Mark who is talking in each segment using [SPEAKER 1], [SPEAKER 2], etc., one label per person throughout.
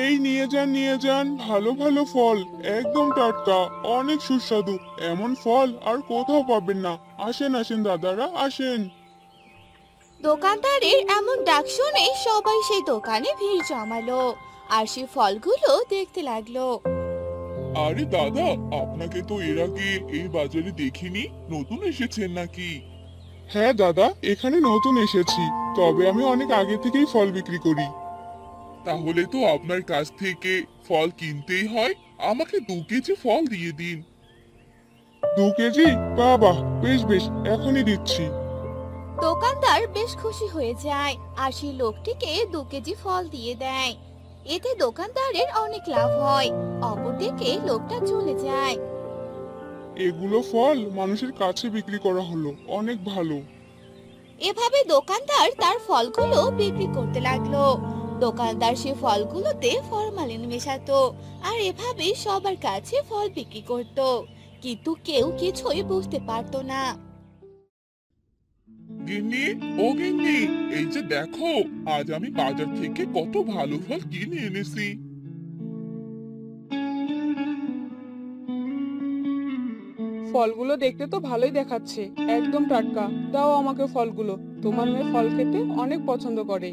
[SPEAKER 1] এই নিয়ে যান ভালো ভালো ফল, একদম টাটকা, অনেক সুস্বাদু। এমন ফল আর কোথাও পাবেন না। আসেন আসেন দাদারা, আসেন।
[SPEAKER 2] দোকানদারের এমন ডাক শুনে সবাই সেই দোকানে ভিড় জমালো আর সেই ফলগুলো দেখতে লাগলো।
[SPEAKER 1] আরে দাদা, আপনাকে তো এর আগে এই বাজারে দেখিনি, নতুন এসেছেন নাকি? হ্যাঁ দাদা, এখানে নতুন এসেছি। তবে আমি অনেক আগে থেকেই ফল বিক্রি করি। তাহলে তো আপনার কাছ থেকে ফল কিনতেই হয়। আমাকে 2 কেজি ফল দিয়ে দিন। 2 কেজি? বাবা, বেশ বেশ, এখনই দিচ্ছি।
[SPEAKER 2] দোকানদার বেশ খুশি হয়ে যায় আর সেই লোকটিকে 2 কেজি ফল দিয়ে দেয়। এতে দোকানদারের অনেক লাভ হয়। অপরদিকে লোকটা চলে যায়।
[SPEAKER 1] এগুলো ফল মানুষের কাছে বিক্রি করা হলো, অনেক ভালো।
[SPEAKER 2] এভাবে দোকানদার তার ফলগুলো বিক্রি করতে লাগলো। দোকানদার সে ফলগুলোতে ফরমালিন মেশাতো আর এভাবে সবার কাছে ফল বিক্রি করত। কিন্তু কেউ কিছুই বুঝতে পারতো না।
[SPEAKER 1] গিন্নি, ও গিন্নি, এই যে দেখো, আজ আমি বাজার থেকে কত ভালো ফল কিনে এনেছি।
[SPEAKER 3] ফলগুলো দেখতে তো ভালোই দেখাচ্ছে, একদম টাটকা। দাও আমাকে ফলগুলো, তোমার মেয়ে ফল খেতে অনেক পছন্দ করে।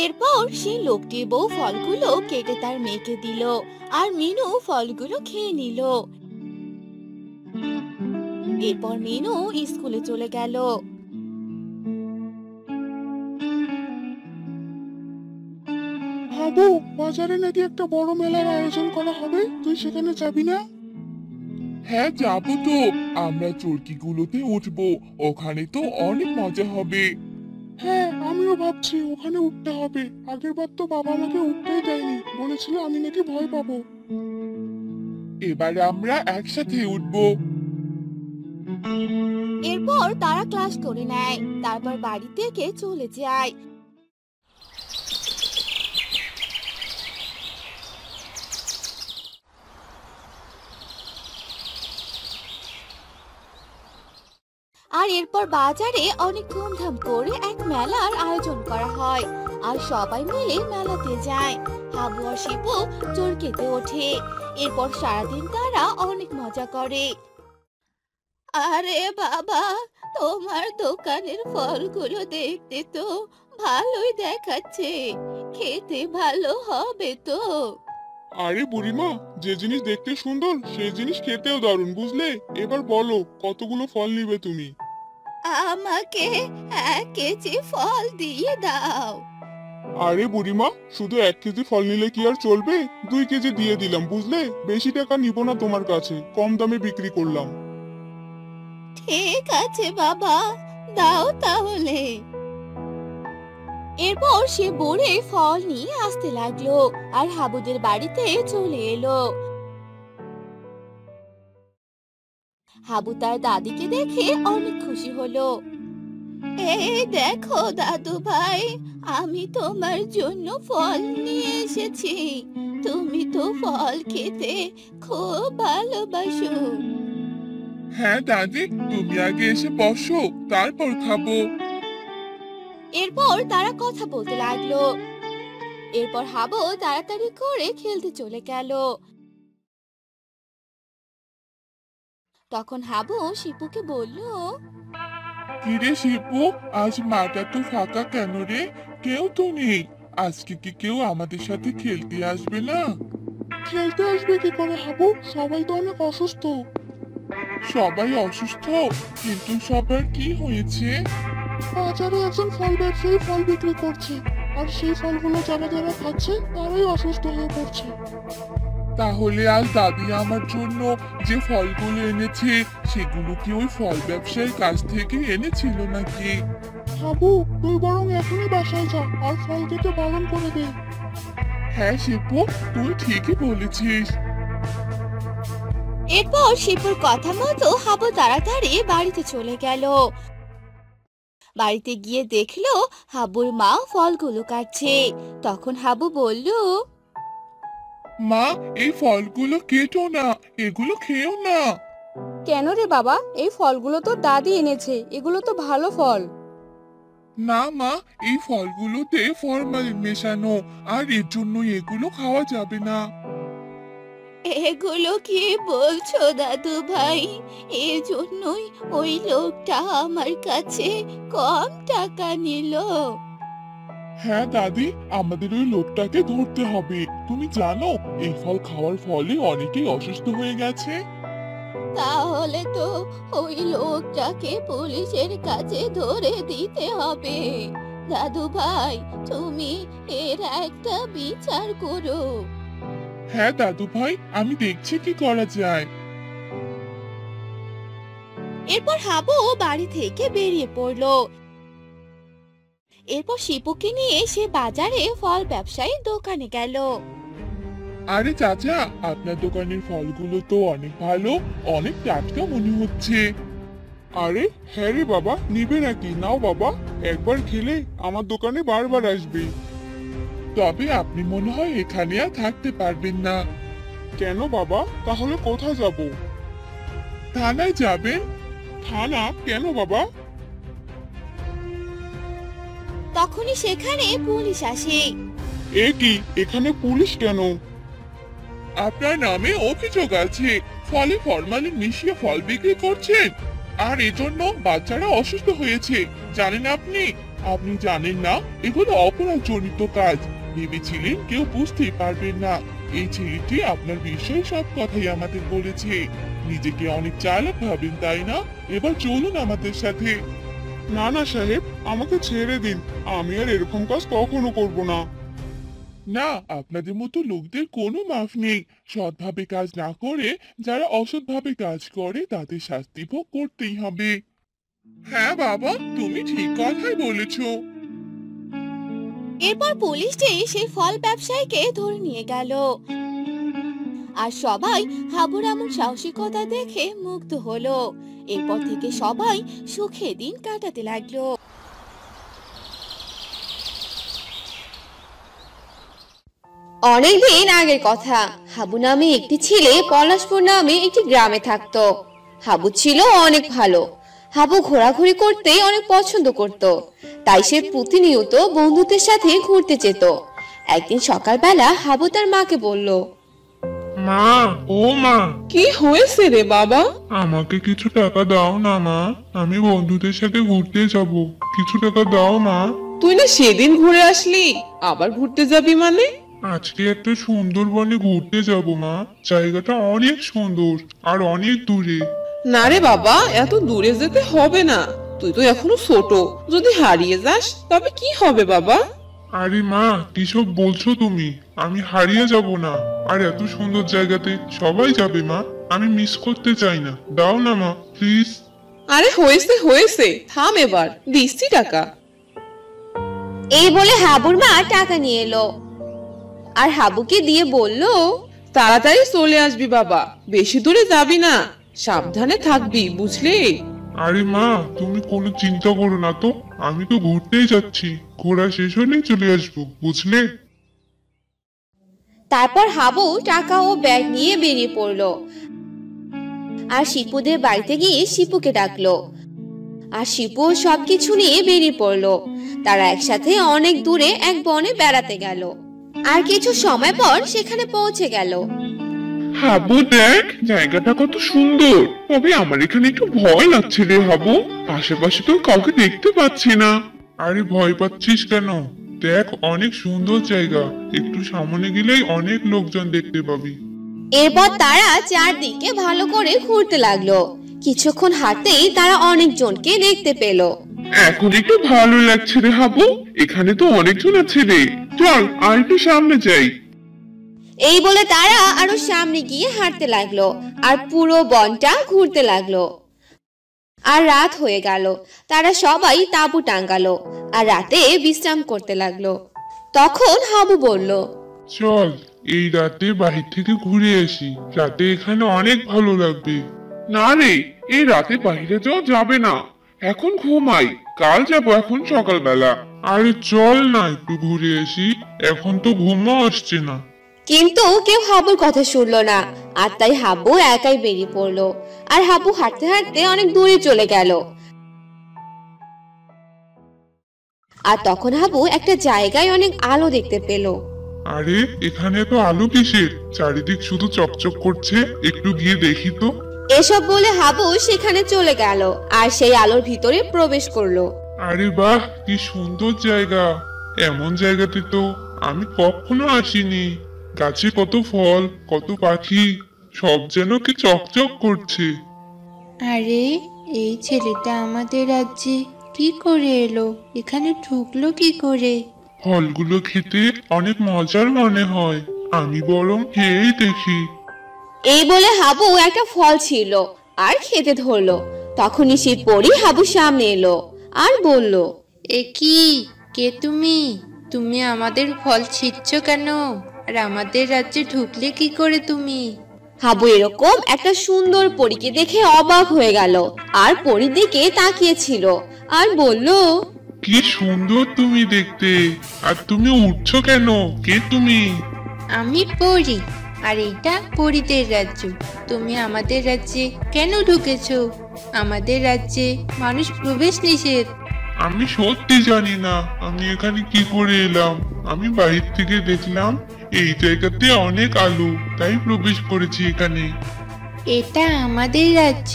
[SPEAKER 2] এরপর সেই লোকটির বউ ফলগুলো কেটে তার মেয়েকে দিল আর মিনু ফলগুলো খেয়ে নিল। এরপর মিনু স্কুলে চলে গেল।
[SPEAKER 1] হাবু, বাজারে নাকি একটা বড় মেলার আয়োজন করা হবে, তুই সেখানে যাবি না? হ্যাঁ, যাবো তো। আমরা চরকিগুলোতে উঠবো, ওখানে তো অনেক মজা হবে। হ্যাঁ, আমিও ভাবছি ওখানে উঠতে হবে। আগের বার তো বাবা আমাকে উঠতেই দেয়নি, বলেছিল আমি নাকি ভয় পাবো। এবারে আমরা একসাথে উঠবো।
[SPEAKER 2] এরপর তারা ক্লাস করে নেয়, তারপর বাড়ি থেকে চলে যায়। আর এরপর বাজারে অনেক ধুমধাম করে এক মেলার আয়োজন করা হয় আর সবাই মিলে মেলাতে যায়। হাবু আর শিবু চরকিতে ওঠে। এরপর সারাদিন তারা অনেক মজা করে। আরে বাবা, তোমার দোকানের ফলগুলো দেখতে তো ভালোই দেখাচ্ছে, খেতে ভালো হবে তো?
[SPEAKER 1] আরে বুড়িমা, যে জিনিস দেখতে সুন্দর সেই জিনিস খেতেও দারুণ, বুঝলে? এবার বলো, কতগুলো ফল নিবে তুমি?
[SPEAKER 2] আমাকে 1 কেজি ফল দিয়ে দাও।
[SPEAKER 1] আরে বুড়িমা, শুধু 1 কেজি ফল নিলে কি আর চলবে? 2 কেজি দিয়ে দিলাম, বুঝলে? বেশি টাকা নিব না তোমার কাছে, কম দামে বিক্রি করলাম।
[SPEAKER 2] ঠিক আছে বাবা, দাও তাহলে। এরপর সে বুড়ে ফল নিয়ে আসতে লাগলো আর হাবুদের বাড়িতে চলে এলো। হাবু তার দাদিকে দেখে অনেক খুশি হলো। এই দেখো দাদু ভাই, আমি তোমার জন্য ফল নিয়ে এসেছি। তুমি তো ফল খেতে খুব ভালোবাসো।
[SPEAKER 1] হ্যাঁ দাদি, তুমি আগে এসে বসো, তারপর খাবো।
[SPEAKER 2] এরপর তারা কথা বলতে লাগলো। এরপর হাবু তাড়াতাড়ি করে খেলতে চলে গেল। তখন হাবু শিপুকে বলল,
[SPEAKER 1] কিরে শিপু, আজ মাঠটা তো ফাঁকা কেন রে? কেউ তো নেই। আজকে কি কেউ আমাদের সাথে খেলতে আসবে না? খেলতে আসবে কি করে হাবু? সবাই তো অনেক অসুস্থ। সবাই অসুস্থ? কিন্তু সবার কি হয়েছে? বাজারে একজন ফল ব্যবসায়ী ফল বিক্রি করছে, আর সেই ফলগুলো যারা যারা খাচ্ছে তারাই অসুস্থ হয়ে পড়ছে। তাহলে আজ দাদি আমার জন্য যে ফলগুলো এনেছে, সেগুলো কি ওই ফল ব্যবসায়ীর কাছ থেকে এনেছিল নাকি? হাবু, তুই বরং এখনই বাসায় যা আর ফল খেতে বারণ করে দে। হ্যাঁ শিপু, তুই ঠিকই বলেছিস।
[SPEAKER 2] এরপর শিপুর কথা মতো হাবু তাড়াতাড়ি বাড়িতে চলে গেল। বাড়িতে গিয়ে দেখলো হাবুর মা ফলগুলো কাটছে। তখন হাবু বলল,
[SPEAKER 1] মা, এই ফলগুলো কেটো না, এগুলো খেও না।
[SPEAKER 3] কেন রে বাবা, এই ফলগুলো তো দাদি এনেছে, এগুলো তো ভালো ফল।
[SPEAKER 1] না মা, এই ফলগুলোতে ফরমালিন মেশানো, আর এর জন্য এগুলো খাওয়া যাবে না।
[SPEAKER 2] এগুলো কি বলছো দাদু ভাই? এজন্যই ওই লোকটা আমার কাছে কম টাকা নিল।
[SPEAKER 1] হ্যাঁ দাদি, আমাদের ওই লোকটাকে ধরতে হবে। তুমি জানো এই ফল খাওয়ার ফলে অনেকেই অসুস্থ হয়ে গেছে।
[SPEAKER 2] তাহলে তো ওই লোকটাকে পুলিশের কাছে ধরে দিতে হবে। দাদু ভাই, তুমি এর একটা বিচার করো।
[SPEAKER 1] হ্যাঁ দাদু ভাই, আমি দেখছি কি করা যায়।
[SPEAKER 2] এরপর হাবু বাড়ি থেকে বেরিয়ে পড়লো। এরপর শিপুকে নিয়ে সে বাজারে ফল ব্যবসায়ীর দোকানে গেল।
[SPEAKER 1] আরে চাচা, আপনার দোকানের ফলগুলো তো অনেক ভালো, অনেক টাটকা মনে হচ্ছে। আরে হ্যাঁ রে বাবা, নিবে নাকি? নাও বাবা, একবার খেলে আমার দোকানে বারবার আসবে। তবে আপনি মনে হয় এখানে আর থাকতে পারবেন না। কেন বাবা, তাহলে কোথায় যাব? থানায় যাবেন। থানা কেন বাবা?
[SPEAKER 2] তখনই সেখানে পুলিশ আসে।
[SPEAKER 1] এ কি, এখানে পুলিশ কেন? আপনার নামে অভিযোগ আছে, ফলে ফরমালিন মিশিয়ে ফল বিক্রি করছেন, আর এজন্য বাচ্চারা অসুস্থ হয়েছে। জানেন আপনি? আপনি জানেন না এগুলো অপরাধজনিত কাজ। ভেবেছিলেন কেউ বুঝতেই পারবেন না। এই ছেলেটি আপনার বিষয়ে সব কথাই আমাদের বলেছে। নিজেকে অনেক চালাক ভাবেন তাই না? এবার চলুন আমাদের সাথে। না না সাহেব, আমাকে ছেড়ে দিন, আমি আর এরকম কাজ কখনো করব না। না, আপনাদের মতো লোকদের কোনো মাফ নেই। সৎভাবে কাজ না করে যারা অসৎভাবে কাজ করে তাদের শাস্তি ভোগ করতেই হবে। হ্যাঁ বাবা, তুমি ঠিক কথাই বলেছো।
[SPEAKER 2] এরপর পুলিশটি সেই ফল ব্যবসায়ীকে ধরে নিয়ে গেল। আর সবাই হাবুর এমন সাহসিকতা দেখে মুগ্ধ হলো। এরপর থেকে সবাই সুখে দিন কাটাতে লাগলো। অনেকদিন আগের কথা, হাবু নামে একটি ছেলে পলাশপুর নামে একটি গ্রামে থাকতো। হাবু ছিল অনেক ভালো। হাবু ঘোরাঘুরি করতে অনেক পছন্দ করত, তাই সে প্রতিনিয়ত বন্ধুদের সাথে ঘুরতে যেত। একদিন সকালবেলা হাবু তার মাকে বলল,
[SPEAKER 1] মা, ও মা,
[SPEAKER 3] কি হয়েছে রে বাবা?
[SPEAKER 1] আমাকে কিছু টাকা দাও না মা, আমি বন্ধুদের সাথে ঘুরতে যাব। কিছু টাকা দাও মা।
[SPEAKER 3] তুই না সেদিন ঘুরে আসলি, আবার ঘুরতে যাবি মানে?
[SPEAKER 1] আজকে একটা সুন্দরবনে ঘুরতে যাব মা। জায়গাটা অনেক সুন্দর আর অনেক দূরে।
[SPEAKER 3] না রে বাবা, এত দূরে যেতে হবে না। তুই তো এখনো ছোট, যদি হারিয়ে যাস তবে কি হবে বাবা?
[SPEAKER 1] আরে মা, কিসব বলছো তুমি? আমি হারিয়ে যাব না। আর এত সুন্দর জায়গাতে সবাই যাবে মা, আমি মিস করতে চাই না। দাও না মা, প্লিজ।
[SPEAKER 3] আরে হয়েছে হয়েছে, থাম এবার, দিচ্ছি টাকা।
[SPEAKER 2] এই বলে হাবুর মা টাকা নিয়ে এলো আর হাবুকে দিয়ে বলল,
[SPEAKER 3] তাড়াতাড়ি চলে আসবি বাবা, বেশি দূরে যাবি না, সাবধানে থাকবি, বুঝলি?
[SPEAKER 1] আরে মা, তুমি কোনো চিন্তা করো না তো, আমি তো ঘুরতেই যাচ্ছি। ঘোরা শেষ হলেই চলে আসবো, বুঝলে?
[SPEAKER 2] তারপর হাবু টাকা ও ব্যাগ নিয়ে বেরিয়ে পড়লো আর শিপুদের বাড়িতে গিয়ে শিপুকে ডাকলো। আর শিপু সবকিছু নিয়ে বেরিয়ে পড়লো। তারা একসাথে অনেক দূরে এক বনে বেড়াতে গেল। আর কিছু সময় পর সেখানে পৌঁছে গেল।
[SPEAKER 1] হাবু দেখ, জায়গাটা কত সুন্দর। তবে আমার এখানে একটু ভয় লাগছে রে হাবু, আশেপাশে তো কাউকে দেখতে পাচ্ছি না। আরে ভয় পাচ্ছিস কেন? দেখ, অনেক সুন্দর জায়গা, একটু সামনে গেলেই অনেক লোকজন দেখতে পাবি।
[SPEAKER 2] এরপর তারা চারদিকে ভালো করে ঘুরতে লাগলো। কিছুক্ষণ হাঁটতেই তারা অনেকজনকে দেখতে পেল।
[SPEAKER 1] এখন একটু ভালো লাগছে রে হাবু, এখানে তো অনেকজন আছে রে। চল আর একটু সামনে যাই।
[SPEAKER 2] এই বলে তারা আরো সামনে গিয়ে হাঁটতে লাগলো আর পুরো বনটা ঘুরতে লাগলো। আর রাত হয়ে গেল। তারা সবাই তাঁবু টাঙ্গালো আর রাতে বিশ্রাম করতে লাগলো। তখন হাবু বলল,
[SPEAKER 1] চল এই রাতে বাহির থেকে ঘুরে আসি, রাতে এখানে অনেক ভালো লাগবে। না রে, এই রাতে বাইরে যাওয়া যাবে না, এখন ঘুমাই, কাল যাবো এখন সকালবেলা। আরে চল না একটু ঘুরে আসি, এখন তো ঘুমও আসছে না।
[SPEAKER 2] কিন্তু কেউ হাবুর কথা শুনলো না। আর তাই হাবু একাই বেরিয়ে পড়লো। আর হাবু হাঁটতে হাঁটতে অনেক দূরে চলে গেল। আর তখন হাবু একটা জায়গায় অনেক আলো দেখতে পেল।
[SPEAKER 1] আরে এখানে তো আলো কিসের? চারিদিক শুধু চকচক করছে, একটু গিয়ে দেখি তো।
[SPEAKER 2] এসব বলে হাবু সেখানে চলে গেল আর সেই আলোর ভিতরে প্রবেশ করলো।
[SPEAKER 1] আরে বাহ, কি সুন্দর জায়গা! এমন জায়গাতে তো আমি কখনো আসিনি। গাছে কত ফল, কত পাখি, সব যেন কি চকচক করছে।
[SPEAKER 4] আরে এই ছেলেটা আমাদের রাজ্যে কি করে এলো? এখানে ঢুকলো কি করে?
[SPEAKER 1] ফলগুলো খেতে অনেক মজার মনে হয়, আমি বরং খেয়েই দেখি।
[SPEAKER 2] এই বলে হাবু একটা ফল ছিল আর খেতে ধরলো। তখনই সেই পরী হাবুর সামনে এলো আর বলল,
[SPEAKER 4] এ কি? কে তুমি? তুমি আমাদের ফল ছিঁড়ছ কেন? আর আমাদের রাজ্যে ঢুকলে কি করে তুমি?
[SPEAKER 2] হাবু এরকম একটা সুন্দর পরীকে দেখে অবাক হয়ে গেল আর পরীর দিকে তাকিয়েছিল আর বলল,
[SPEAKER 1] কি সুন্দর তুমি দেখতে! আর তুমি উঠছো কেন? কে তুমি?
[SPEAKER 4] আমি পড়ি, আর এটা পরীদের রাজ্য। তুমি আমাদের রাজ্যে কেন ঢুকেছো? আমাদের রাজ্যে মানুষ প্রবেশ নিষেধ।
[SPEAKER 1] আমি সত্যি জানি না আমি এখানে কি করে এলাম। আমি বাইরে থেকে দেখলাম এই জায়গাতে অনেক আলো, তাই প্রবেশ করেছি এখানে।
[SPEAKER 4] এটা আমাদের রাজ্য,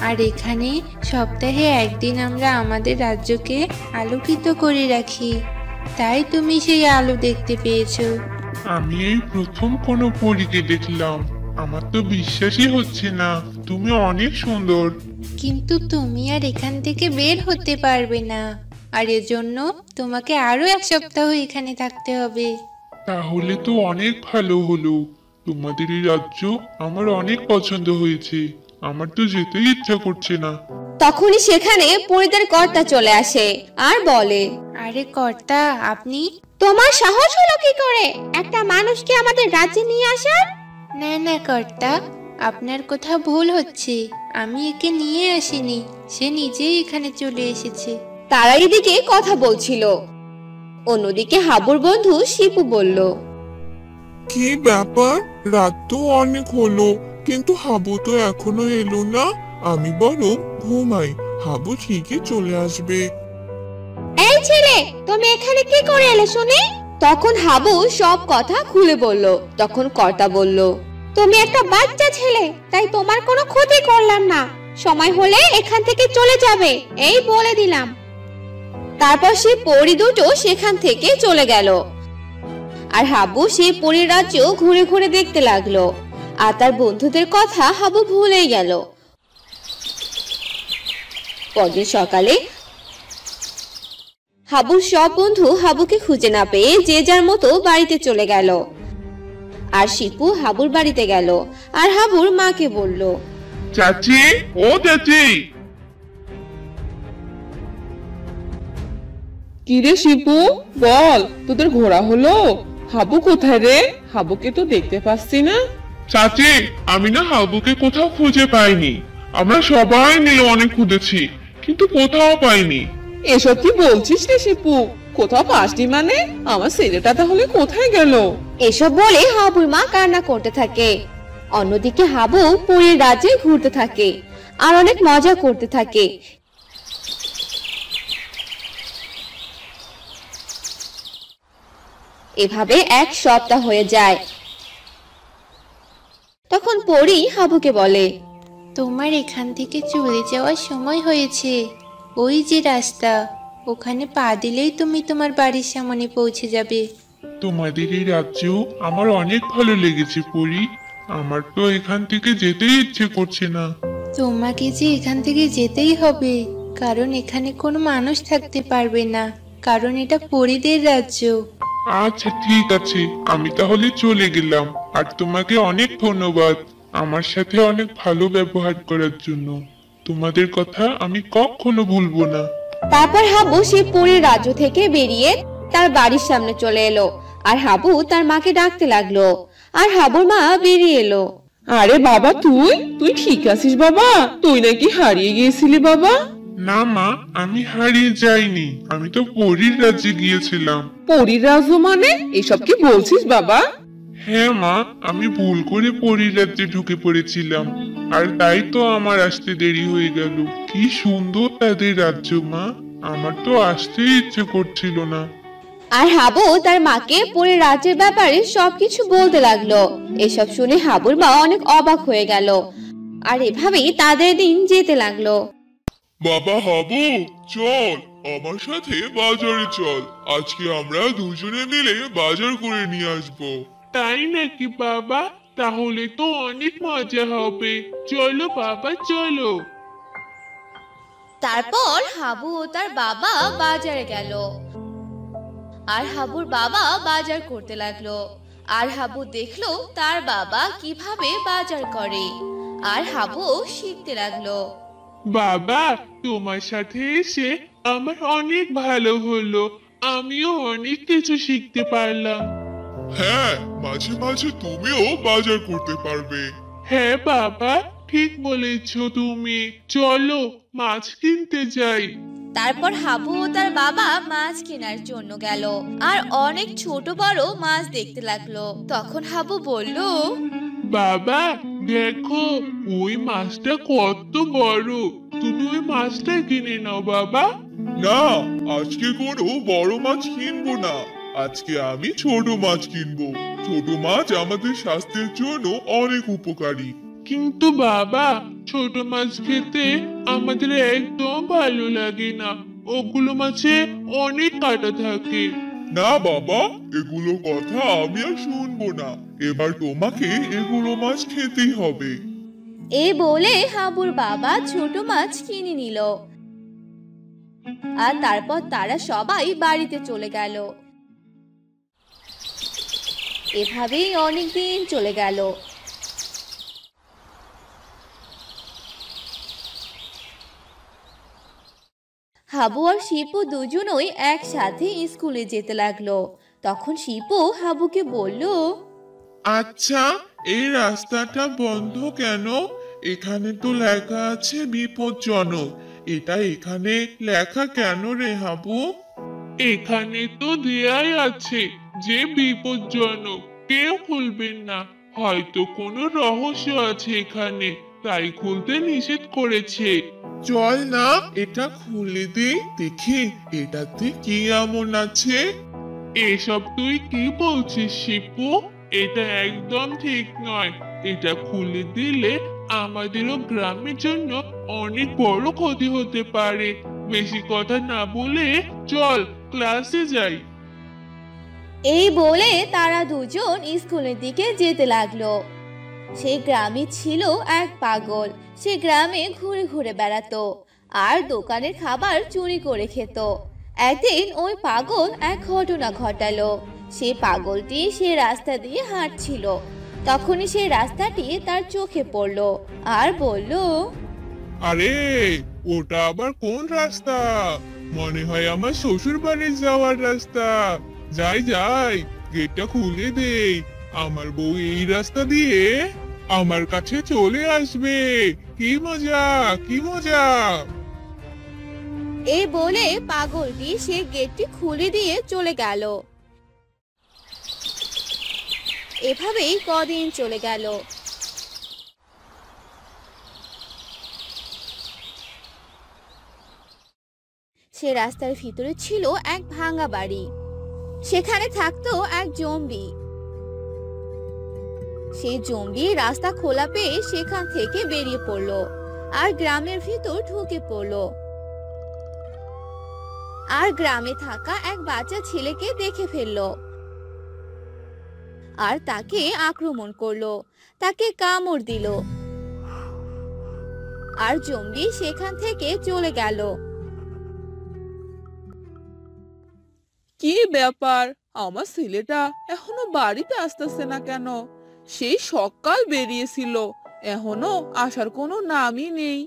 [SPEAKER 4] আর এখানে সপ্তাহে একদিন আমরা আমাদের রাজ্যকে আলোকিত করে রাখি। তাই তুমি সেই আলো দেখতে পেয়েছো।
[SPEAKER 1] আমি এই প্রথম কোনো পরীকে দেখলাম। আমার তো বিশ্বাসই হচ্ছে না, তুমি অনেক সুন্দর।
[SPEAKER 4] কিন্তু তুমি আর এখান থেকে বের হতে পারবে না, আর এজন্য তোমাকে আরো 1 সপ্তাহ এখানে থাকতে হবে।
[SPEAKER 1] তাহলে তো অনেক ভালো হলো। তোমাদের এই রাজ্য আমার অনেক পছন্দ হয়েছে। আমার তো যেতেই ইচ্ছা করছে না।
[SPEAKER 2] তখনই সেখানে পরীদের কর্তা চলে আসে আর বলে,
[SPEAKER 4] আরে কর্তা, আপনি?
[SPEAKER 2] তোমার সাহস হলো কি করে একটা মানুষকে আমাদের রাজ্যে নিয়ে আসার?
[SPEAKER 4] না না কর্তা, আপনার কোথাও ভুল হচ্ছে। আমি একে নিয়ে আসিনি, সে নিজেই এখানে চলে এসেছে।
[SPEAKER 2] তারা এদিকে কথা বলছিল। অন্যদিকে হাবুর বন্ধু শিপু বলল,
[SPEAKER 1] কি ব্যাপার? রাত তো অনেক হলো, কিন্তু হাবু তো এখনো এলো না। আমি বরং ঘুমাই, হাবু ঠিকই চলে আসবে।
[SPEAKER 2] এই ছেলে, তুমি এখানে কি করে এলে শুনি? তখন হাবু সব কথা খুলে বলল। তখন কর্তা বলল, তুমি একটা বাচ্চা ছেলে, তাই তোমার কোনো ক্ষতি করলাম না। সময় হলে এখান থেকে চলে যাবে, এই বলে দিলাম। তারপর সেই পরী দুটো সেখান থেকে চলে গেল আর হাবু সেই পরীর রাজ্য ঘুরে ঘুরে দেখতে লাগলো। আর তার বন্ধুদের কথা হাবু ভুলেই গেল। পরদিন সকালে হাবুর সব বন্ধু হাবুকে খুঁজে না পেয়ে যে যার মতো বাড়িতে চলে গেল। আর শিপু হাবুর বাড়িতে গেল আর হাবুর মাকে বলল,
[SPEAKER 1] চাচি, ও চাচি!
[SPEAKER 3] কি রে শিপু, বল, তোদের ঘোরা হলো? হাবু কোথায় রে? হাবুকে তো দেখতে পাচ্ছি না।
[SPEAKER 1] চাচি, আমি না হাবুকে কোথাও খুঁজে পাইনি। আমরা সবাই মিলে অনেক খুঁজেছি, কিন্তু কোথাও পাইনি।
[SPEAKER 3] এসব কি বলছিস রে শিপু? কোথাও পাসনি মানে? আমার ছেলেটা তাহলে কোথায় গেল?
[SPEAKER 2] এসব বলে হাবুর মা কান্না করতে থাকে। অন্যদিকে হাবু পরীর রাজ্যে ঘুরতে থাকে আর অনেক মজা করতে থাকে। এভাবে 1 সপ্তাহ হয়ে যায়। তখন পরী হাবুকে বলে,
[SPEAKER 4] তোমার এখান থেকে চলে যাওয়ার সময় হয়েছে। ওই যে রাস্তা, ওখানে পা দিলেই তুমি তোমার বাড়ির সামনে পৌঁছে যাবে।
[SPEAKER 1] তোমাদের এই রাজ্য আমার অনেক ভালো লেগেছে পরি। আমার তো এখান থেকে যেতেই ইচ্ছে করছে না।
[SPEAKER 4] তোমাকে যে এখান থেকে যেতেই হবে, কারণ এখানে কোনো মানুষ থাকতে পারবে না, কারণ এটা পরীদের রাজ্য।
[SPEAKER 1] আচ্ছা ঠিক আছে, আমি তাহলে চলে গেলাম। আর তোমাকে অনেক ধন্যবাদ আমার সাথে অনেক ভালো ব্যবহার করার জন্য। তোমাদের কথা আমি কখনো ভুলবো না।
[SPEAKER 2] তারপর হাবু সেই পরীর রাজ্য থেকে বেরিয়ে তার বাড়ির সামনে চলে এলো আর হাবু তার মাকে ডাকতে লাগলো। আর হাবুর মা বেরিয়ে এলো।
[SPEAKER 3] আরে বাবা, তুই তুই ঠিক আছিস বাবা? তুই নাকি হারিয়ে গিয়েছিলি বাবা?
[SPEAKER 1] না মা, আমি হারিয়ে যাইনি, আমি তো পরীর রাজ্যে গিয়েছিলাম।
[SPEAKER 3] পরীর রাজ্য মানে? এসব কি বলছিস বাবা?
[SPEAKER 1] হ্যাঁ মা, আমি ভুল করে পরীর রাজ্যে ঢুকে পড়েছিলাম, আর তাই তো আমার আসতে দেরি হয়ে গেল। কি সুন্দর তাদের রাজ্য মা। আমার তো আসতেই ইচ্ছে করছিল না।
[SPEAKER 2] আর হাবু তার মাকে পুরো রাজ্যের ব্যাপারে সবকিছু বলতে লাগলো। এসব শুনে হাবুর মা অনেক অবাক হয়ে গেল। আর এভাবেই তাদের দিন যেতে লাগলো।
[SPEAKER 1] বাবা হাবু, চল আমার সাথে বাজারে চল। আজকে আমরা দুজনে মিলে বাজার করে নিয়ে আসবো। তাই নাকি বাবা? তাহলে তো অনেক মজা হবে। চলো বাবা, চলো।
[SPEAKER 2] তারপর হাবু ও তার বাবা বাজারে গেল। আর হাবুর বাবা বাজার করতে লাগলো। আর হাবু দেখলো তার বাবা কিভাবে বাজার করে। আর হাবু শিখতে লাগলো।
[SPEAKER 1] বাবা, তোমার সাথে এসে আমার অনেক ভালো হলো। আমিও অনেক কিছু শিখতে পারলাম। হ্যাঁ, মাঝে মাঝে তুমিও বাজার করতে পারবে। হ্যাঁ বাবা, ঠিক বলেছো তুমি। চলো মাছ কিনতে যাই।
[SPEAKER 2] তারপর হাবু ও তার বাবা মাছ কেনার জন্য গেল। আর অনেক ছোট বড় মাছ দেখতে লাগলো। তখন হাবু বলল,
[SPEAKER 1] বাবা দেখো, ওই মাছটা কত বড়। তুমি ওই মাছটা কিনে নাও বাবা। না, আজকে কোনো বড় মাছ কিনবো না। আজকে আমি ছোট মাছ কিনবো। ছোট মাছ আমাদের স্বাস্থ্যের জন্য অনেক উপকারী। কিন্তু বাবা, ছোট মাছ খেতে আমাদের একদম ভালো লাগে না। ওগুলো মাছে অনেক কাঁটা থাকে। না বাবা, এগুলো কথা আমি আর শুনবো না। এবার তোমাকে এগুলো মাছ খেতেই হবে।
[SPEAKER 2] এই বলে হাবুর বাবা ছোট মাছ কিনে নিল। আর তারপর তারা সবাই বাড়িতে চলে গেল। এভাবেই অনেক দিন চলে গেল। হাবু আর শিপু দুজনই একসাথে স্কুলে যেতে লাগলো। তখন শিপু হাবুকে বলল,
[SPEAKER 1] আচ্ছা, এই রাস্তাটা বন্ধ কেন? এখানে তো লেখা আছে বিপজ্জনক। এটা এখানে লেখা কেন রে হাবু? এখানে তো দেয়াই আছে যে বিপজ্জনক, কেউ খুলবেন না। হয়তো কোনো রহস্য আছে এখানে, তাই খুলতে নিষেধ করেছে। চল না, এটা খুলে দে, দেখি এটাতে কি এমন আছে। এসব তুই কি বলছিস শিপু? এটা একদম ঠিক নয়। এটা খুলে দিলে আমাদেরও গ্রামের জন্য অনেক বড় ক্ষতি হতে পারে। বেশি কথা না বলে চল ক্লাসে যাই।
[SPEAKER 2] এই বলে তারা দুজন স্কুলের দিকে যেতে লাগলো। সেই গ্রামে ছিল এক পাগল। সে গ্রামে ঘুরে ঘুরে বেড়াতো আর দোকানের খাবার চুরি করে খেত। একদিন ওই পাগল এক ঘটনা ঘটালো। সে পাগলটি সে রাস্তা দিয়ে হাঁটছিল। তখনই সেই রাস্তাটি তার চোখে পড়লো আর বলল,
[SPEAKER 1] আরে, ওটা আবার কোন রাস্তা? মনে হয় আমার শ্বশুর বাড়ি যাওয়ার রাস্তা। যাই যাই, গেটটা খুলে দেই। আমার বউ এই রাস্তা দিয়ে আমার কাছে চলে আসবে। কি মজা, কি মজা।
[SPEAKER 2] এই বলে পাগলটি সে গেটটি খুলে দিয়ে চলে গেল। এভাবেই কদিন চলে গেল। সে রাস্তার ভিতরে ছিল এক ভাঙা বাড়ি। সেখানে থাকতো এক জম্বি। সেই জম্বি রাস্তা খোলা পেয়ে সেখান থেকে বেরিয়ে পড়লো আর গ্রামের ভিতর ঢুকে পড়লো। আর গ্রামে থাকা এক বাচ্চা ছেলেকে দেখে ফেললো আর তাকে আক্রমণ করলো, তাকে কামড় দিল। আর জম্বি সেখান থেকে চলে গেল।
[SPEAKER 3] কি ব্যাপার, আমার ছেলেটা এখনো বাড়িতে আসতেছে না কেন? সেই সকাল বেরিয়েছিল, এখনো আসার কোনো নামই নেই।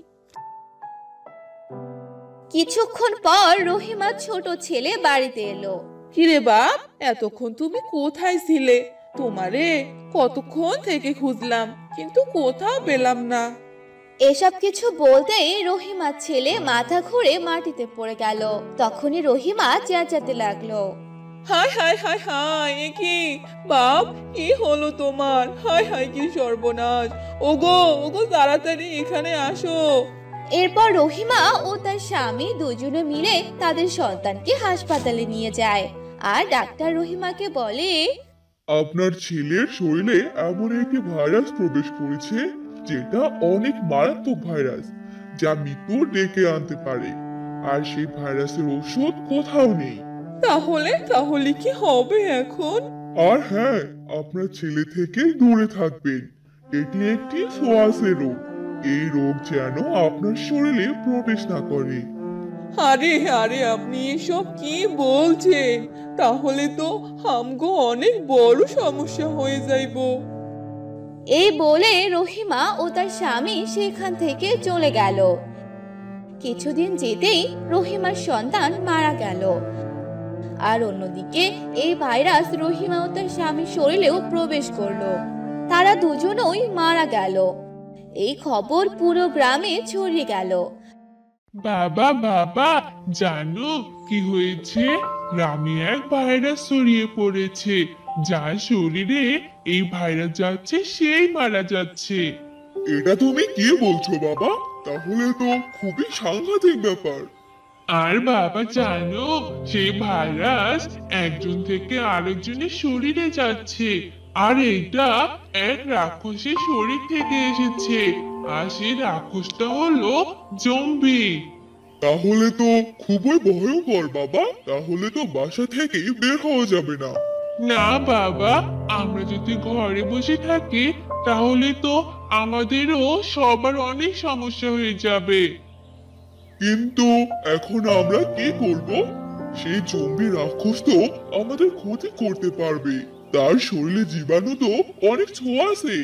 [SPEAKER 2] কিছুক্ষণ পর রহিমা ছোট ছেলে বাড়িতে এলো।
[SPEAKER 3] কিরে বাপ, এতক্ষণ তুমি কোথায় ছিলে? তোমারে কতক্ষণ থেকে খুঁজলাম, কিন্তু কোথাও পেলাম না।
[SPEAKER 2] এসব কিছু বলতেই রহিমার ছেলে মাথা ঘুরে মাটিতে পড়ে গেল। তখনই রহিমা চেঁচাতে লাগলো,
[SPEAKER 3] হায় হায় হায় হায়, এ কি বাপ, কি হলো তোমার? হায় হায়, কি সর্বনাশ! ওগো ওগো, তাড়াতাড়ি এখানে আসো।
[SPEAKER 2] এরপর রহিমা ও তার স্বামী দুজনে মিলে তাদের সন্তানকে হাসপাতালে নিয়ে যায়। আর ডাক্তার রহিমাকে বলে,
[SPEAKER 1] আপনার ছেলের শরীরে এমন একটি ভাইরাস প্রবেশ করেছে যেটা অনেক মারাত্মক ভাইরাস, যা মৃত্যু ডেকে আনতে পারে। আর সেই ভাইরাসের ওষুধ কোথাও নেই।
[SPEAKER 3] তাহলে তাহলে কি হবে এখন?
[SPEAKER 1] আর হ্যাঁ, আপনার ছেলে থেকে দূরে থাকবেন। এটি একটি ছোঁয়াচে রোগ। এই রোগ যেন আপনার শরীরে প্রবেশ না করে।
[SPEAKER 3] আরে আরে আপনি এসব কি বলছেন? তাহলে তো আমগো অনেক বড় সমস্যা হয়ে যাইবো।
[SPEAKER 2] এই বলে রহিমা ও তার স্বামী সেখান থেকে চলে গেল। কিছুদিন যেতেই রহিমার সন্তান মারা গেল। আর অন্যদিকে এই ভাইরাস রহিমা ও তার স্বামীর শরীরেও প্রবেশ করলো। তারা দুজনই মারা গেল। এই খবর পুরো গ্রামে ছড়িয়ে গেল।
[SPEAKER 1] বাবা বাবা, জানো কি হয়েছে? গ্রামে এক ভাইরাস ছড়িয়ে পড়েছে। যার শরীরে এই ভাইরাস যাচ্ছে সেই মারা যাচ্ছে। এটা তুমি কি বলছো বাবা? তাহলে তো খুবই সাংঘাতিক ব্যাপার। আর বাবা জানো, সেই ভাইরাস একজন থেকে আরেকজনের শরীরে যাচ্ছে। আর এটা এক রাক্ষসের শরীর থেকে এসেছে। আর সেই রাক্ষসটা হলো জম্বি। তাহলে তো খুবই ভয়ঙ্কর বাবা। তাহলে তো বাসা থেকে বের হওয়া যাবে না। না বাবা, আমরা যদি ঘরে বসে থাকি তাহলে তো আমাদেরও সবার অনেক সমস্যা হয়ে যাবে। কিন্তু এখন আমরা কি করব? সেই জম্বি রাক্ষস তো আমাদের ক্ষতি করতে পারবে। তার শরীরে জীবাণু তো অনেক ছোঁয়াছে।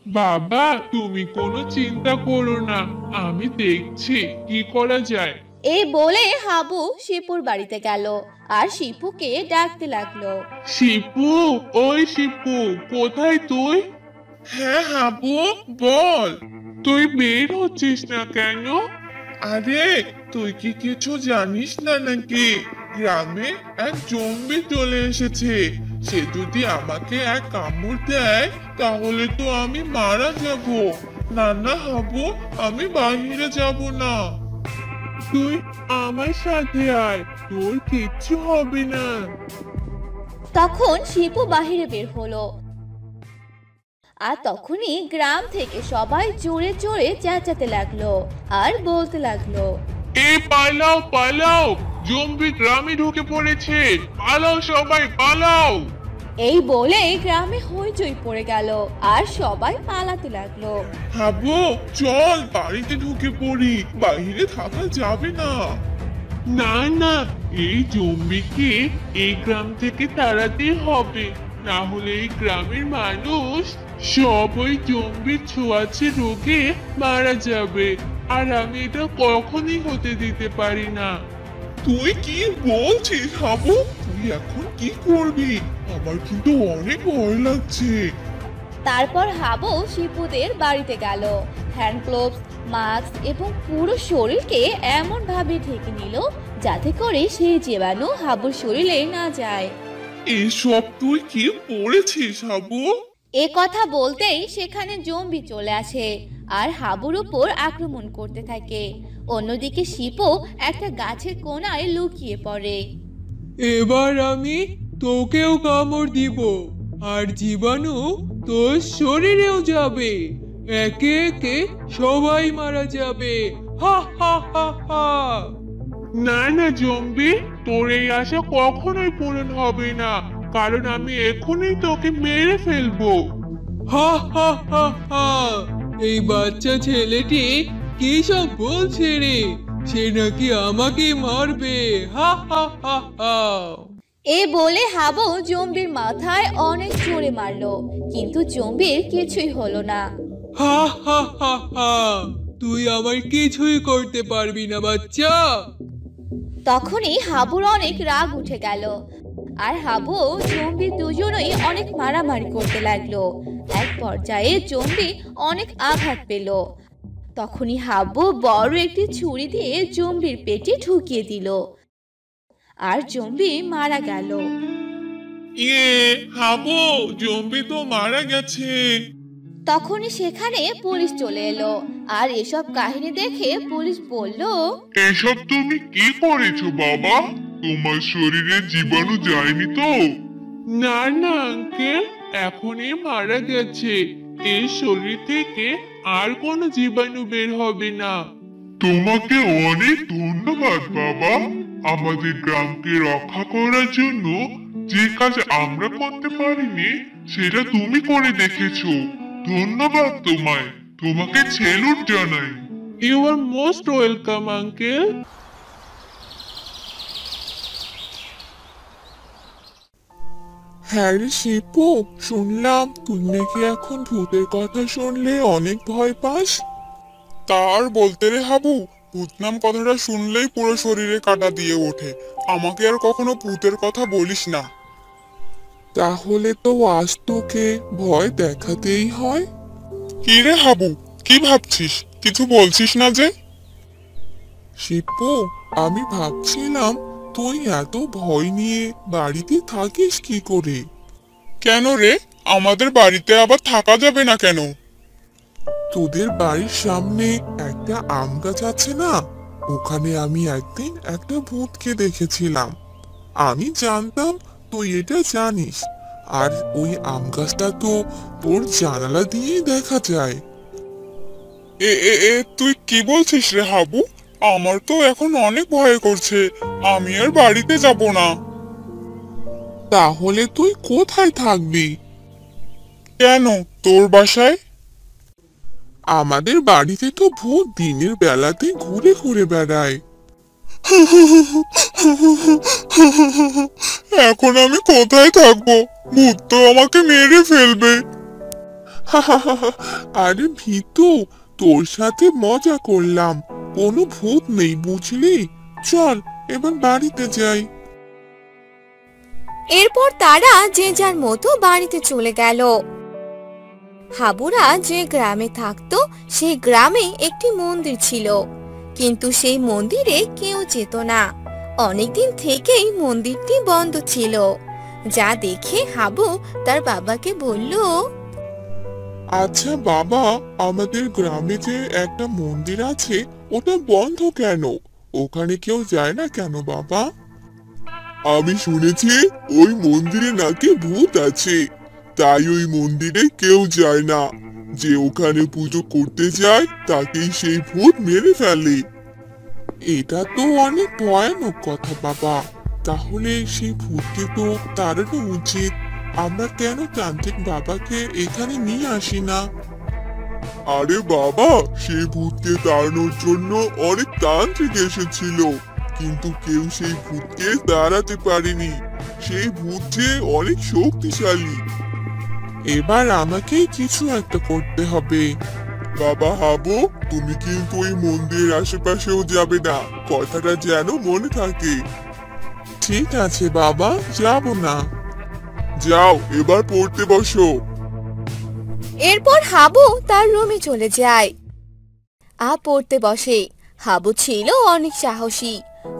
[SPEAKER 1] বাবা, তুমি কোনো চিন্তা করো না, আমি দেখছি কি করা যায়।
[SPEAKER 2] এই বলে হাবু শিপুর বাড়িতে গেল আর শিপুকে ডাকতে লাগলো।
[SPEAKER 1] শিপু, ওই শিপু, কোথায় তুই? হ্যাঁ হাবু, বল। তুই বের হচ্ছিস না কেন? আরে, তুই কি কিছু জানিস না নাকি? গ্রামে এক জম্বি চলে এসেছে। সে যদি আমাকে এক কামড় দেয় তাহলে তো আমি মারা যাব। না না হাবু, আমি বাইরে যাব না। তুই আমার সাথে আয়, তোর কিচ্ছু হবে না।
[SPEAKER 2] তখন শিপু বাহিরে বের হলো। আর তখনই গ্রাম থেকে সবাই জোরে জোরে চেঁচাতে লাগলো আর বলতে লাগলো,
[SPEAKER 1] পালাও পালাও, জম্বি গ্রামে ঢুকে পড়েছে। পালাও সবাই, পালাও।
[SPEAKER 2] এই বলে গ্রামে হইচই পড়ে গেল আর সবাই পালাতে লাগলো।
[SPEAKER 1] হাবু, চল বাড়িতে ঢুকে পড়ি, বাইরে থাকা যাবে না। না না, এই জম্বিকে এই গ্রাম থেকে তাড়াতে হবে, না হলে এই গ্রামের মানুষ সব ওই জম্বির ছোঁয়াচে রোগে মারা যাবে। আর আমি এটা কখনই হতে দিতে পারি না। তুই কি বলছিস হাবু? তুই এখন কি করবি? আমার কিন্তু অনেক ভয় লাগছে।
[SPEAKER 2] তারপর হাবু শিপুদের বাড়িতে গেল। হ্যান্ড গ্লোভস, মাস্ক এবং পুরো শরীরকে এমন ভাবে ঢেকে নিল যাতে করে সেই জীবাণু হাবুর শরীরে না যায়।
[SPEAKER 1] এসব তুই কি পড়েছিস হাবু?
[SPEAKER 2] এ কথা বলতেই সেখানে জম্বি চলে আসে আর হাবুর উপর আক্রমণ করতে থাকে। অন্যদিকে শিপু একটা গাছের কোণায় লুকিয়ে পড়ে।
[SPEAKER 3] এবার আমি তোকেও কামড় দিব আর জীবাণু তোর শরীরেও যাবে। একে একে সবাই মারা যাবে। হা হা হা হা।
[SPEAKER 1] না না জম্বি, তোর এই আশা কখনোই পূরণ হবে না, কারণ আমি এখনই তোকে মেরে ফেলবো।
[SPEAKER 3] হা হা হা হা। এই বাচ্চা ছেলেটি কি সব বলছে রে? সে নাকি আমাকে মারবে। হা হা হা হা।
[SPEAKER 2] এ বলে হাবু জম্বির মাথায় অনেক জোরে মারলো, কিন্তু জম্বির কিছুই হলো না।
[SPEAKER 3] হা হা হা হা। তুই আমার কিছুই করতে পারবি না বাচ্চা।
[SPEAKER 2] তখনই হাবুর অনেক রাগ উঠে গেল আর হাবু জম্বি দুজনেই অনেক মারামারি করতে লাগলো। এক পর্যায়ে জম্বি অনেক আঘাত পেল। তখনই হাবু বড় একটি ছুরি দিয়ে জম্বির পেটে ঢুকিয়ে দিল আর জম্বি মারা গেল।
[SPEAKER 1] হাবু, জম্বি তো মারা গেছে।
[SPEAKER 2] তখনই সেখানে পুলিশ চলে এলো। আর এসব কাহিনী দেখে পুলিশ বলল,
[SPEAKER 1] এসব তুমি কি করেছো বাবা? তোমার শরীরে জীবাণু যায়নি তো?
[SPEAKER 3] না না আঙ্কেল, এখনই মারা গেছে। এর শরীর থেকে আর কোনো জীবাণু বের হবে না।
[SPEAKER 1] তোমাকে অনেক ধন্যবাদ বাবা। আমাদের গ্রামকে রক্ষা করার জন্য যে কাজ আমরা করতে পারিনি সেটা তুমি করে দেখেছো। ধন্যবাদ তোমায়। তোমাকে সেলুট জানাই।
[SPEAKER 3] You are most welcome uncle.
[SPEAKER 1] হ্যাঁ রে শিপু, শুনলাম তুই নাকি এখন ভূতের কথা শুনলে অনেক ভয় পাস। তার বলতে রে হাবু, ভূত নাম কথাটা শুনলেই পুরো শরীরে কাঁটা দিয়ে ওঠে। আমাকে আর কখনো ভূতের কথা বলিস না। তাহলে তো আজ তোকে ভয় দেখাতেই হয়। কি রে হাবু, কি ভাবছিস? কিছু বলছিস না যে? শিপু, আমি ভাবছিলাম তুই এত ভয় নিয়ে বাড়িতে থাকিস কি করে? কেন রে, আমাদের বাড়িতে আবার থাকা যাবে না কেন? তোদের বাড়ির সামনে একটা আম গাছ আছে না, ওখানে আমি একদিন একটা ভূতকে দেখেছিলাম। আমি জানতাম তুই এটা জানিস, আর ওই আম গাছটা তো তোর জানালা দিয়েই দেখা যায়। এ এ এ তুই কি বলছিস রে হাবু? আমার তো এখন অনেক ভয় করছে। আমি আর বাড়িতে যাব না। তাহলে তুই কোথায় থাকবি? কেন, তোর বাসায়? আমাদের বাড়িতে তো ভূত দিনের বেলাতে ঘুরে ঘুরে বেড়ায়। এখন আমি কোথায় থাকবো? ভূত তো আমাকে মেরে ফেলবে। আরে ভীতু, তোর সাথে মজা করলাম, কোনো ভূত নেই বুঝলি। চল এবার বাড়িতে যাই।
[SPEAKER 2] এরপর তারা যে যার মতো বাড়িতে চলে গেল। হাবুরা যে গ্রামে থাকতো সেই গ্রামে একটি মন্দির ছিল, কিন্তু সেই মন্দিরে কেউ যেত না। অনেকদিন থেকেই মন্দিরটি বন্ধ ছিল, যা দেখে হাবু তার বাবাকে বলল,
[SPEAKER 1] আচ্ছা বাবা, আমাদের গ্রামে যে একটা মন্দির আছে ওটা বন্ধ কেন? ওখানে কেউ যায় না কেন বাবা? আমি শুনেছি ওই মন্দিরে নাকি ভূত আছে, তাই ওই মন্দিরে কেউ যায় না। যে ওখানে পুজো করতে যায় তাকেই সেই ভূত মেরে ফেলে। এটা তো অনেক ভয়ানক কথা বাবা। তাহলে সেই ভূতকে তো তাড়ানো উচিত। আমরা কেন তান্ত্রিক বাবাকে এখানে নিয়ে আসি না? আরে বাবা, সেই ভূতকে তাড়ানোর জন্য অনেক তান্ত্রিক এসেছিল, কিন্তু কেউ সেই ভূতকে তাড়াতে পারেনি। সেই ভূত যে অনেক শক্তিশালী। এবার আমাকে কিছু একটা করতে হবে। বাবা হাবু, তুমি কিন্তু ওই মন্দিরের আশেপাশেও যাবে না, কথাটা যেন মনে থাকে। ঠিক আছে বাবা, যাব না। যাও এবার পড়তে বসো।
[SPEAKER 2] এরপর হাবু তার রুমে চলে যায়। পড়তে বসে। হাবু ছিল অনেক সাহসী,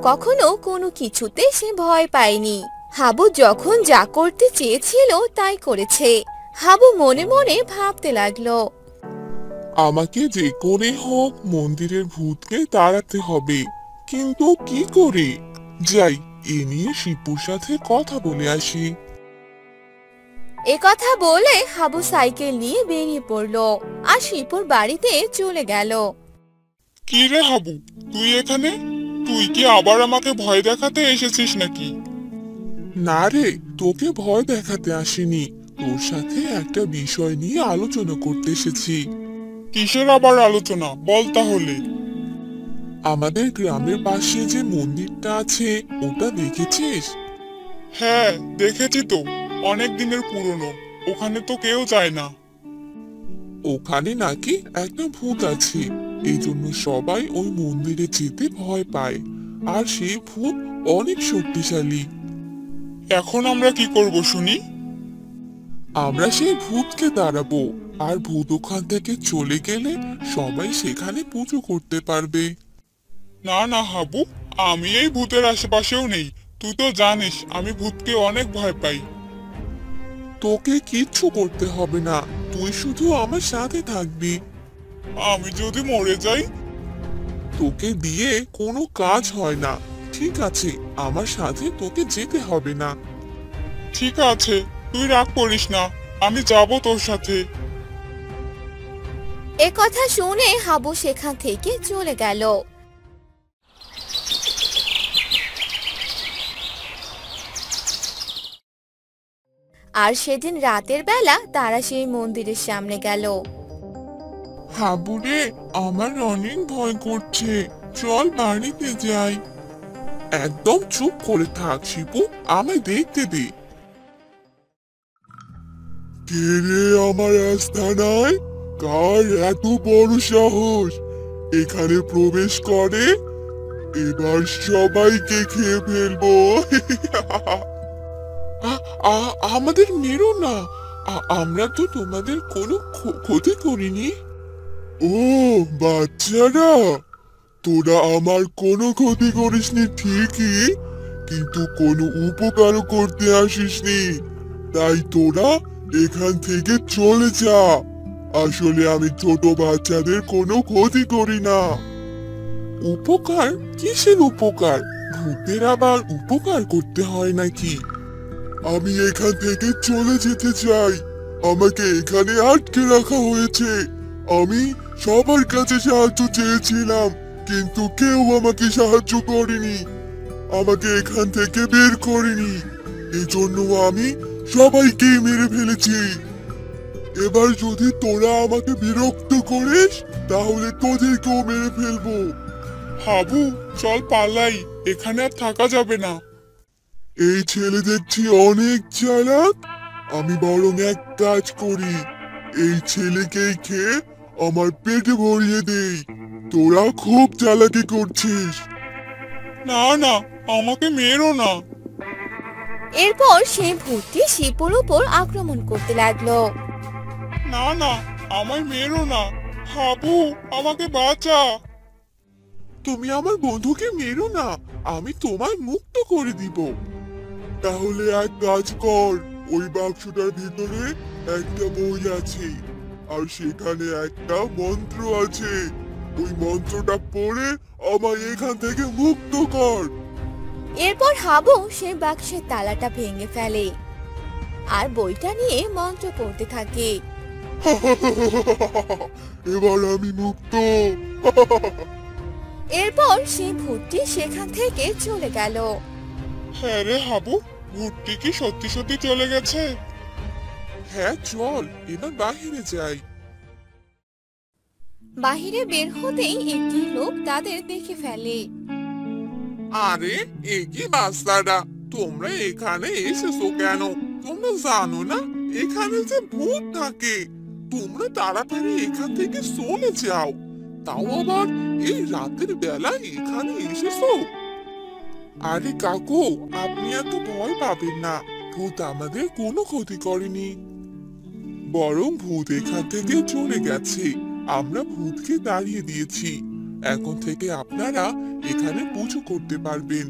[SPEAKER 2] কখনো কোনো কিছুতে সে ভয় পায়নি। হাবু যখন যা করতে চেয়েছিল তাই করেছে। হাবু মনে মনে ভাবতে লাগলো,
[SPEAKER 1] আমাকে যে করে হোক মন্দিরের ভূতকে তাড়াতে হবে, কিন্তু কি করে? যাই, এ নিয়ে শিপুর সাথে কথা বলে আসি।
[SPEAKER 2] কথা বলে হাবু সাইকেল নিয়ে বেরিয়ে পড়লো আর শিপুর বাড়িতে চলে গেল।
[SPEAKER 1] কি রে হাবু, তুই এখানে? তুই কি আবার আমাকে ভয় দেখাতে এসেছিস নাকি? না রে, তোকে ভয় দেখাতে আসিনি, তোর সাথে একটা বিষয় নিয়ে আলোচনা করতে এসেছি। কিসের আবার আলোচনা, বল তাহলে। আমাদের গ্রামের পাশে যে মন্দিরটা আছে ওটা দেখেছিস? হ্যাঁ দেখেছি তো, অনেক দিনের পুরনো। ওখানে তো কেউ যায় না। ওখানে নাকি একটা ভূত আছে, এই জন্য সবাই ওই মন্দিরে যেতে ভয় পায়। আর সেই ভূত অনেক শক্তিশালী। এখন আমরা কি করব শুনি? আমরা সেই ভূতকে তাড়াবো, আর ভূত ওখান থেকে চলে গেলে সবাই সেখানে পুজো করতে পারবে। না না হাবু, আমি এই ভূতের আশেপাশেও নেই। তুই তো জানিস আমি ভূতকে অনেক ভয় পাই। তোকে কিচ্ছু করতে হবে না, তুই শুধু আমার সাথে থাকবি। আমি যদি মরে যাই? তোকে দিয়ে কোনো কাজ হয় না। ঠিক আছে, আমার সাথে তোকে যেতে হবে না। ঠিক আছে, তুই রাগ করিস না, আমি যাব তোর সাথে।
[SPEAKER 2] এ কথা শুনে হাবু সেখান থেকে চলে গেল। আর সেদিন রাতের বেলা তারা সেই মন্দিরের সামনে গেল।
[SPEAKER 1] হাবুরে, আমার অনেক ভয় করছে, চল বাড়িতে যাই। একদম চুপ করে থাক শিপু, আমায় দেখতে দে। কে রে আমার আস্তানায়? কার এত বড় সাহস এখানে প্রবেশ করে? এবার সবাইকে খেয়ে ফেলবো। আমাদের মেরো না, আমরা তো তোমাদের কোনো ক্ষতি করিনি। ও বাচ্চারা, তোরা আমার কোনো ক্ষতি করিসনি ঠিকই, কিন্তু কোনো উপকারও করতে আসিসনি, তাই তোরা এখান থেকে চলে যা। আসলে আমি ছোট বাচ্চাদের কোনো ক্ষতি করি না। উপকার? কিসের উপকার? ভূতের আবার উপকার করতে হয় নাকি? আমি এখান থেকে চলে যেতে চাই, আমাকে এখানে আটকে রাখা হয়েছে। আমি সবার কাছে সাহায্য চেয়েছিলাম, কিন্তু কেউ আমাকে সাহায্য করেনি, আমাকে এখান থেকে বের করেনি। এজন্য আমি সবাইকে মেরে ফেলেছি। এবার যদি তোরা আমাকে বিরক্ত করিস, তাহলে তোদেরকেও মেরে ফেলবো। হাবু, চল পালাই, এখানে আর থাকা যাবে না। এই ছেলে দেখছি অনেক চালাক, আমি বরং এক কাজ করি, এই ছেলেকেই খেয়ে আমার পেটে ভরিয়ে দেই। তোরা খুব চালাকি করছিস। না না, আমাকে মেরো না।
[SPEAKER 2] এরপর সেই ভূতটি শিপুর উপর আক্রমণ করতে লাগলো।
[SPEAKER 1] না না, আমায় মেরো না, হাবু আমাকে বাঁচা। তুমি আমার বন্ধুকে মেরো না, আমি তোমায় মুক্ত করে দিব। তাহলে এক কাজ কর, ওই বাক্সটার ভিতরে একটা বই আছে, আর সেখানে একটা মন্ত্র আছে। ওই মন্ত্রটা পড়ে আমায় এখান থেকে মুক্ত কর।
[SPEAKER 2] এরপর হাবু সেই বাক্সের তালাটা ভেঙে ফেলে আর বইটা নিয়ে মন্ত্র পড়তে থাকে।
[SPEAKER 1] এবার আমি মুক্ত।
[SPEAKER 2] এরপর সেই ভূতটি সেখান থেকে চলে গেল।
[SPEAKER 1] হ্যাঁ রে হাবু, ভূতটি কি সত্যি সত্যি চলে গেছে? হ্যাঁ চল, এবার বাহিরে যাই।
[SPEAKER 2] বাহিরে বের হতেই একটি লোক তাদের দেখে ফেলে।
[SPEAKER 1] আরে এ কি বাচ্চারা, তোমরা এখানে এসেছো কেন? তোমরা জানো না এখানে যে ভূত থাকে? তোমরা তাড়াতাড়ি এখান থেকে চলে যাও, তাও আবার এই রাতের বেলায় এখানে এসেছো। আরে কাকু, আপনি এত ভয় পাবেন না, ভূত আমাদের কোনো ক্ষতি করেনি, বরং ভূত এখান থেকে চলে গেছে। আমরা ভূতকে দাঁড়িয়ে দিয়েছি, এখন থেকে আপনারা এখানে পুজো করতে পারবেন।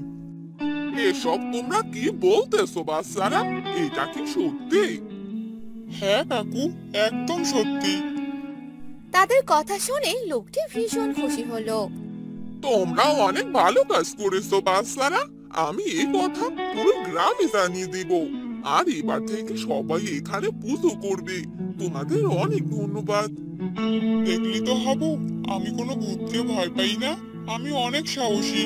[SPEAKER 1] এসব তোমরা কি বলতেছো বাচ্চারা? এটা কি সত্যি? হ্যাঁ কাকু, একদম সত্যি।
[SPEAKER 2] তাদের কথা শুনে লোকটি ভীষণ খুশি হলো।
[SPEAKER 1] তোমরা অনেক ভালো কাজ করেছো বাচ্চারা, আমি এই কথা পুরো গ্রামে জানিয়ে দেব, আর এবার থেকে সবাই এখানে পুজো করবে। তোমাদের অনেক ধন্যবাদ। দেখলি তো হাবু, আমি কোনো ভূতকে ভয় পাই না, আমি অনেক সাহসী।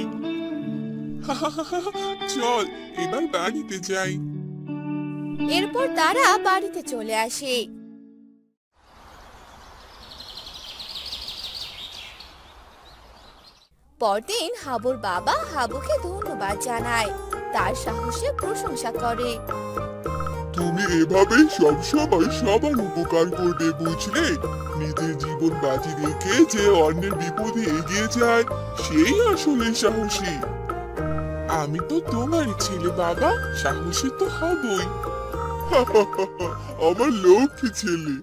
[SPEAKER 1] চল এবার বাড়িতে যাই।
[SPEAKER 2] এরপর তারা বাড়িতে চলে আসে। পরদিন হাবুর বাবা হাবুকে ধন্যবাদ জানায়, তার সাহসের প্রশংসা করে।
[SPEAKER 1] তুমি এভাবে সবসময় সবার উপকার করবে, বুঝলে? নিজের জীবন বাজি রেখে যে অন্যের বিপদে এগিয়ে যায়, সেই আসলে সাহসী। আমি তো তোমারই ছেলে বাবা, সাহসী তো হবই। আমার লক্ষ্মী ছেলে।